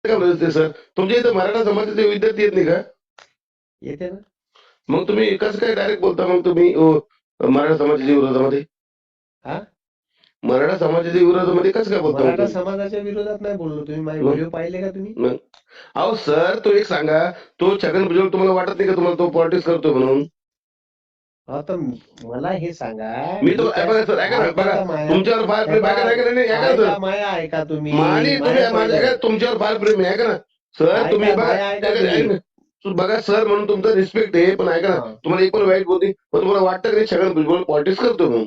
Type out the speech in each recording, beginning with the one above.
का बोलते सर? तुमच्या इथं मराठा समाजाचे विद्यार्थी येत नाही का? येते ना. मग तुम्ही कसं काय डायरेक्ट बोलता मग तुम्ही मराठा समाजाच्या विरोधामध्ये? हा, मराठा समाजाच्या विरोधामध्ये कसं काय बोलता मग मराठा तुम्ही? समाजाच्या विरोधात नाही बोललो. तुम्ही माझे मग व्हिडिओ पाहिले का तुम्ही? मग अहो सर, तो एक सांगा, तो छगन भुजबळ तुम्हाला वाटत नाही का तुम्हाला तो पॉलिटिक्स करतोय म्हणून? हा, तर मला हे सांगा. मी मी तो त्या बघा सर, ऐका ना, ऐका बघा का माया, तुमच्यावर फार हे प्रेम, ऐका पहा, ना, ऐका नाही, ऐका ना सर, ऐका माया, ऐका तुम्ही आणि तुम्ही माया माझ्या पहिले, ऐका, तुमच्यावर फार प्रेम आहे, ऐका ना सर, तुम्ही ऐका बघा, माया, ऐका ऐका तुम्ही. ऐका ना. बघा सर, म्हणून तुमचं रिस्पेक्ट आहे, पण ऐका ना, हा, तुम्हाला एक पण वाईट बोलते, पण तुम्हाला वाटतं की नाही छगन भुजबळ पॉलिटिक्स करतो म्हणून?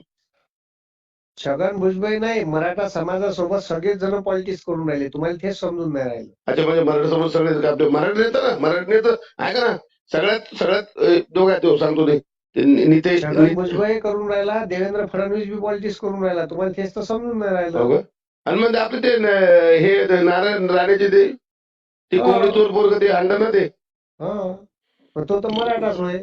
छगन भुजबळ नाही, मराठा समाजासोबत सगळेच जण पॉलिटिक्स करून राहिले. तुम्हाला तेच समजून नाही राहिलं. अच्छा, म्हणजे मराठा समाज सगळे आपले मराठी नेता ना, मराठी नेतं, ऐका ना, सगळ्यात सगळ्यात दोघं आहेत, सांगतो ते नितेश छगन भुजबळ करून राहिला, देवेंद्र फडणवीस बी पॉलिटिक्स करून राहिला. तुम्हाला तेच तर समजून नाही राहिलं. हो का? आणि म्हणजे आपले ते हे ते नारायण राणेचे ते कोंबडी चोर पोरग ते अंडा ना ते, हा, पण तो तर मराठाच होय.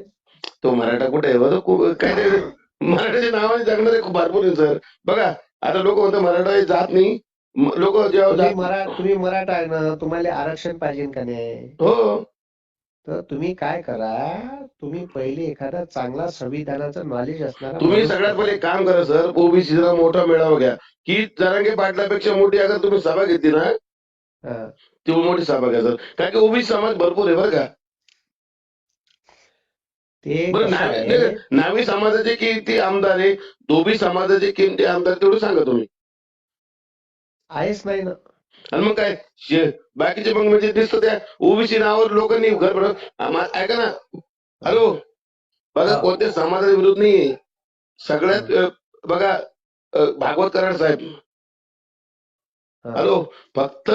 तो मराठा कुठे आहे बरं? काय ते मराठाच्या नावाने जगणारे खूप भरपूर आहे सर. बघा आता लोक म्हणतात मराठा हे जात नाही, लोक जेव्हा जात. तुम्ही मराठा आहे ना, तुम्हाला आरक्षण पाहिजे का नाही? हो, तर तुम्ही काय करा, तुम्ही पहिले एखादा चांगला संविधानाचं नॉलेज असणारा तुम्ही माणूस सगळ्यात पकडा. पहिले एक काम करा सर, ओबीसीचा मोठा मेळावा घ्या, की जरांगे पाटलापेक्षा मोठी अगर तुम्ही सभा घेतली ना, हा, ती मोठी सभा घ्या सर, कारण की ओबीसी समाज भरपूर आहे बरं का. ते बरं कसं नावी आहे, नावी समाजाचे किती आमदार आहे, धोबी समाजाचे किती आमदार, तेवढं सांगा तुम्ही. आहेच नाही ना. आणि मग काय बाकीचे मग म्हणजे दिसतं त्या ओबीसी नावावर लोकांनी घर भरत. ऐका ना, हा, हॅलो, बघा हा, कोणत्या समाजाच्या विरोध नाहीये सगळ्यात. हा, बघा भागवत कराड साहेब, हा. हॅलो, फक्त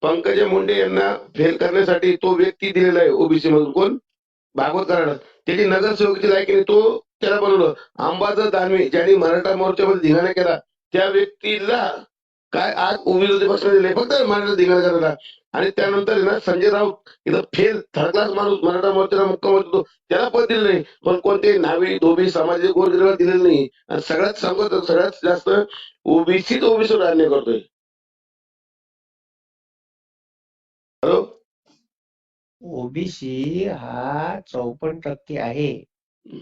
पंकजा मुंडे यांना फेल करण्यासाठी तो व्यक्ती दिलेला आहे ओबीसी मधून. कोण? भागवत कराड. त्याची नगरसेवकाची लायकी नाही, तो त्याला बनवलं. अंबादास दानवे ज्यांनी मराठा मोर्चामध्ये धिंगाणा केला, त्या व्यक्तीला काय आज विरोधी पक्षाने दिले फक्त मराठा धिंगाणा करायला. आणि त्यानंतर आहे ना संजय राऊत इथं फेल थर्ड क्लास माणूस मराठा मोर्चाला मुक्काम होतो, त्याला पद दिलं नाही. पण कोणते नावी धोबी समाजाचे गोरगरिबाला दिलेलं नाही. आणि सगळ्यात सांगतो, सगळ्यात जास्त ओबीसीच ओबीसीवर अन्याय करतोय. हॅलो, ओबीसी हा 54% आहे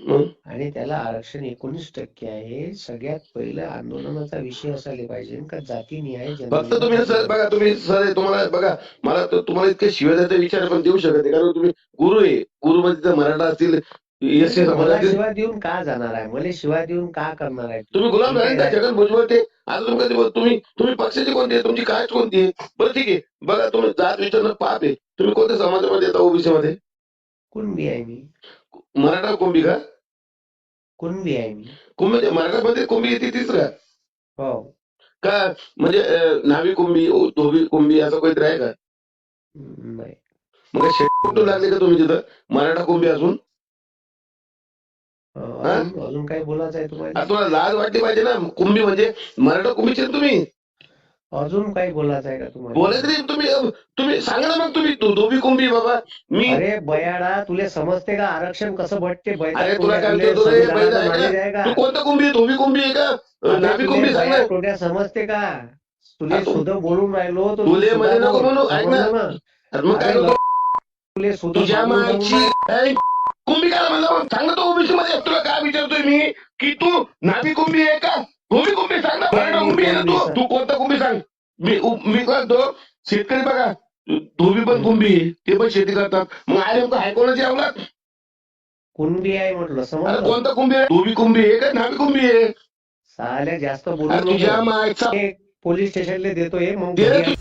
हं? आणि त्याला आरक्षण 19% आहे. सगळ्यात पहिलं आंदोलनाचा विषय असायला पाहिजे का जाती न्याय, फक्त जनगणना तुम्ही सर करून. बघा, तुम्ही सर तुम्हाला बघा, मला तुम्हाला इतके शिवाय द्यायचा विचार पण देऊ शकत नाही, कारण तुम्ही गुरु आहे. गुरु मध्ये मराठा असतील, नाही एससी नाही, मला समाजातील, शिवाय देऊन का जाणार आहे? मला शिवाय देऊन का करणार आहे? तुम्ही गुलाम ठीक झाले ना आहे. छगन भुजबळ ते. आता तुम्ही कधी तुम्ही तुम्ही पक्षाची कोणती आहे, तुमची कास्ट कोणती आहे? बरं ठीक आहे, बघा तुम्ही जात विचारणं पाप आहे. तुम्ही कोणत्या समाजामध्ये येता ओबीसी मध्ये? कुणबी आहे मी. मराठा कुंभी का? कुणबी आहे मी. कुंभी मराठामध्ये कुंभी येते तीच का? हो. का म्हणजे नावी कुंभी, धोबी कुंभी असं काहीतरी आहे का? नाही. मग शेट कुठून लागले का तुम्ही तिथं मराठा कुंभी असून? हा, अजून अजून काही बोलायचं आहे तुम्हाला? तुम्हाला लाज वाटली पाहिजे ना. कुंभी म्हणजे मराठा कुंभीचे ना तुम्ही. अजून काही बोलायचं आहे का तुम्हाला? बोलायचं नाही तुम्ही. तुम्ही सांगा ना मग, तुम्ही धोबी कुंभी बाबा. मी अरे बयाडा, तुले समजते का आरक्षण कसं भेटते? बैताट अरे तुला तोंड्या, काय तुले म्हणतो रे बैल, संविधानाचं ऐक ना, नॉलेज आहे का? तू कोणतं कुंभी आहे? धोबी कुंभी आहे का अबे नाभी तुले कुंभी? सांग बया ना. तोंड्या समजते का? तुले तू सुद्धा बोलून राहिलो तर तू तुले सुद्धा मध्ये नको बोल, म्हणू, ऐक ना. समजलं ना? अरे मग काय अरे नको तुले सुद्धा तुझ्या मागून मागून मागची कुंभी काय म्हणलं मग? सांग ना, तो ओबीसी मध्ये तुला काय विचारतोय मी, की तू नाभी कुंभी आहे का धोबी कुंभी? सांग ना, मराठा मी कुंभी आहे ना कुणबी तू कोणता कुंभी सांग. मी काय तो शेतकरी बघा, धोबी पण कुंभी आहे, ते पण शेती करतात. मग आहे नेमकं आहे कोणाची अवलाद? कुणबी आहे म्हटलं, अरे समजलं? कोणता कुंभी आहे? धोबी कुंभी आहे का नाभी कुंभी आहे? साल्या जास्त बोलू अरे नको. तुझ्या मागचा पोलीस स्टेशनला देतोय, मग दे घरी रे तू.